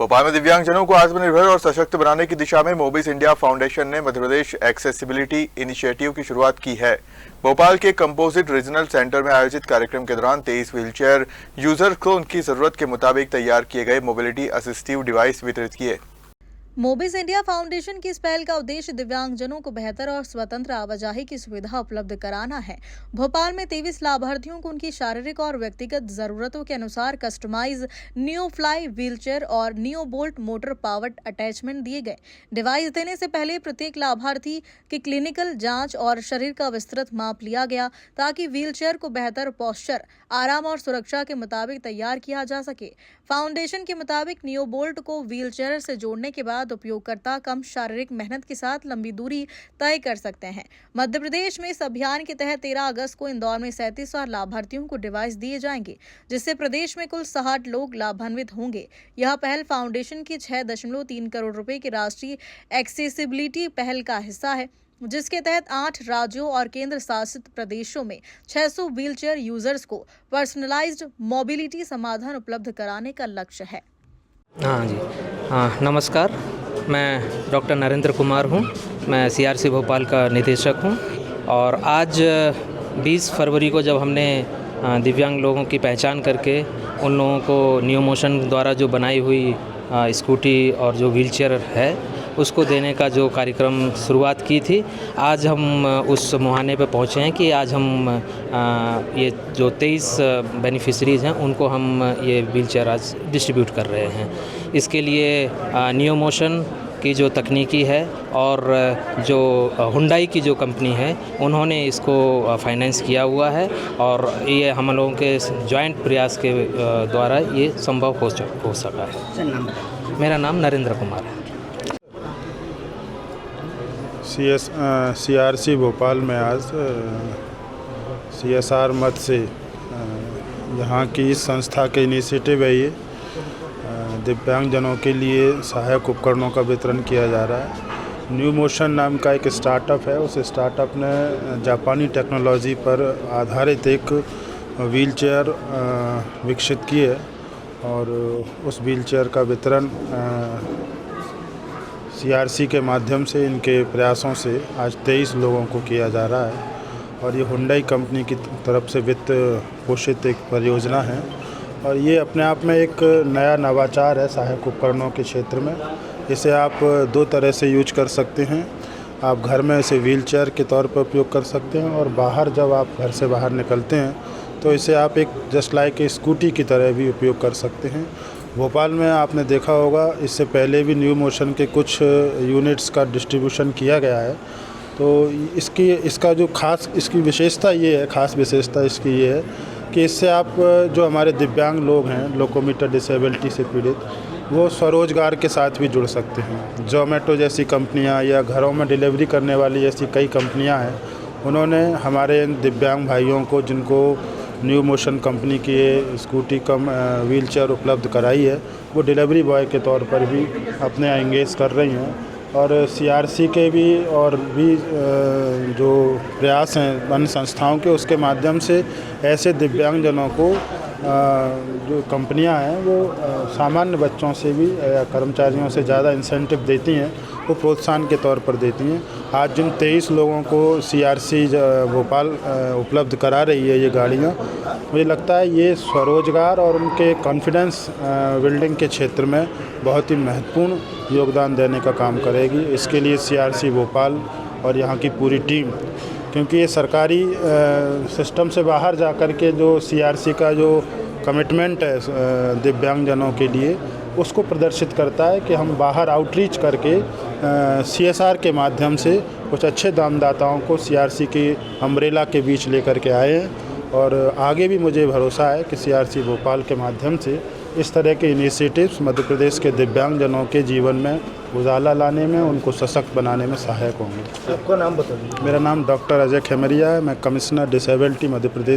भोपाल में दिव्यांगजनों को आत्मनिर्भर और सशक्त बनाने की दिशा में मोबिस इंडिया फाउंडेशन ने मध्य प्रदेश एक्सेसिबिलिटी इनिशिएटिव की शुरुआत की है। भोपाल के कंपोजिट रीजनल सेंटर में आयोजित कार्यक्रम के दौरान 23 व्हीलचेयर यूजर्स को उनकी जरूरत के मुताबिक तैयार किए गए मोबिलिटी असिस्टिव डिवाइस वितरित किए। मोबिस इंडिया फाउंडेशन की इस पहल का उद्देश्य दिव्यांगजनों को बेहतर और स्वतंत्र आवाजाही की सुविधा उपलब्ध कराना है। भोपाल में 23 लाभार्थियों को उनकी शारीरिक और व्यक्तिगत जरूरतों के अनुसार कस्टमाइज नियो फ्लाई व्हीलचेयर और neo bolt motor powered attachment दिए गए। डिवाइस देने से पहले प्रत्येक लाभार्थी की क्लिनिकल जांच और शरीर का विस्तृत माप लिया गया ताकि व्हीलचेयर को बेहतर पोस्चर, आराम और सुरक्षा के मुताबिक तैयार किया जा सके। फाउंडेशन के मुताबिक नियो बोल्ट को व्हीलचेयर से जोड़ने के बाद उपयोगकर्ता कम शारीरिक मेहनत के साथ लंबी दूरी तय कर सकते हैं। मध्य प्रदेश में इस अभियान के तहत 13 अगस्त को इंदौर में 37 और लाभार्थियों को डिवाइस दिए जाएंगे, जिससे प्रदेश में कुल 60 लोग लाभान्वित होंगे। यह पहल फाउंडेशन की 6.3 करोड़ रुपए की राष्ट्रीय एक्सेसिबिलिटी पहल का हिस्सा है, जिसके तहत 8 राज्यों और केंद्र शासित प्रदेशों में 600 व्हीलचेयर यूजर्स को पर्सनलाइज्ड मोबिलिटी समाधान उपलब्ध कराने का लक्ष्य है। हाँ जी, नमस्कार। मैं डॉक्टर नरेंद्र कुमार हूँ। मैं सीआरसी भोपाल का निदेशक हूँ और आज 20 फरवरी को जब हमने दिव्यांग लोगों की पहचान करके उन लोगों को नियो मोशन द्वारा जो बनाई हुई स्कूटी और जो व्हीलचेयर है उसको देने का जो कार्यक्रम शुरुआत की थी, आज हम उस मुहाने पे पहुँचे हैं कि आज हम ये जो 23 बेनिफिशरीज़ हैं उनको हम ये व्हीलचेयर आज डिस्ट्रीब्यूट कर रहे हैं। इसके लिए नियो मोशन की जो तकनीकी है और जो हुंडई की जो कंपनी है उन्होंने इसको फाइनेंस किया हुआ है और ये हम लोगों के जॉइंट प्रयास के द्वारा ये संभव हो सका है। मेरा नाम नरेंद्र कुमार है। सीआरसी भोपाल में आज CSR मद से यहाँ की इस संस्था के इनिशिएटिव है। ये दिव्यांगजनों के लिए सहायक उपकरणों का वितरण किया जा रहा है। न्यू मोशन नाम का एक स्टार्टअप है। उस स्टार्टअप ने जापानी टेक्नोलॉजी पर आधारित एक व्हीलचेयर विकसित की है और उस व्हीलचेयर का वितरण CRC के माध्यम से, इनके प्रयासों से आज 23 लोगों को किया जा रहा है और ये हुंडई कंपनी की तरफ से वित्त पोषित एक परियोजना है और ये अपने आप में एक नया नवाचार है सहायक उपकरणों के क्षेत्र में। इसे आप 2 तरह से यूज कर सकते हैं। आप घर में इसे व्हीलचेयर के तौर पर उपयोग कर सकते हैं और बाहर जब आप घर से बाहर निकलते हैं तो इसे आप एक जस्ट लाइक ए स्कूटी की तरह भी उपयोग कर सकते हैं। भोपाल में आपने देखा होगा इससे पहले भी न्यू मोशन के कुछ यूनिट्स का डिस्ट्रीब्यूशन किया गया है। तो इसका जो इसकी विशेषता ये है, खास विशेषता इसकी ये है कि इससे आप जो हमारे दिव्यांग लोग हैं, लोकोमोटर डिसेबिलिटी से पीड़ित, वो स्वरोजगार के साथ भी जुड़ सकते हैं। जोमेटो जैसी कंपनियां या घरों में डिलीवरी करने वाली ऐसी कई कंपनियां हैं, उन्होंने हमारे दिव्यांग भाइयों को, जिनको न्यू मोशन कंपनी की स्कूटी कम व्हीलचेयर उपलब्ध कराई है, वो डिलीवरी बॉय के तौर पर भी अपने एंगेज कर रही हैं। और CRC के भी और भी जो प्रयास हैं अन्य संस्थाओं के, उसके माध्यम से ऐसे दिव्यांगजनों को जो कंपनियां हैं वो सामान्य बच्चों से भी या कर्मचारियों से ज़्यादा इंसेंटिव देती हैं, वो प्रोत्साहन के तौर पर देती हैं। आज जिन 23 लोगों को CRC भोपाल उपलब्ध करा रही है ये गाड़ियाँ, मुझे लगता है ये स्वरोजगार और उनके कॉन्फिडेंस बिल्डिंग के क्षेत्र में बहुत ही महत्वपूर्ण योगदान देने का काम करेगी। इसके लिए CRC भोपाल और यहाँ की पूरी टीम, क्योंकि ये सरकारी सिस्टम से बाहर जा कर के जो CRC का जो कमिटमेंट है दिव्यांगजनों के लिए, उसको प्रदर्शित करता है कि हम बाहर आउटरीच करके CSR के माध्यम से कुछ अच्छे दानदाताओं को CRC की अम्ब्रेला के बीच लेकर के आए हैं और आगे भी मुझे भरोसा है कि CRC भोपाल के माध्यम से इस तरह के इनिशिएटिव्स मध्य प्रदेश के दिव्यांगजनों के जीवन में उजाला लाने में, उनको सशक्त बनाने में सहायक होंगे। आपका नाम बता दीजिए। मेरा नाम डॉक्टर अजय खेमरिया है। मैं कमिश्नर डिसेबिलिटी मध्य प्रदेश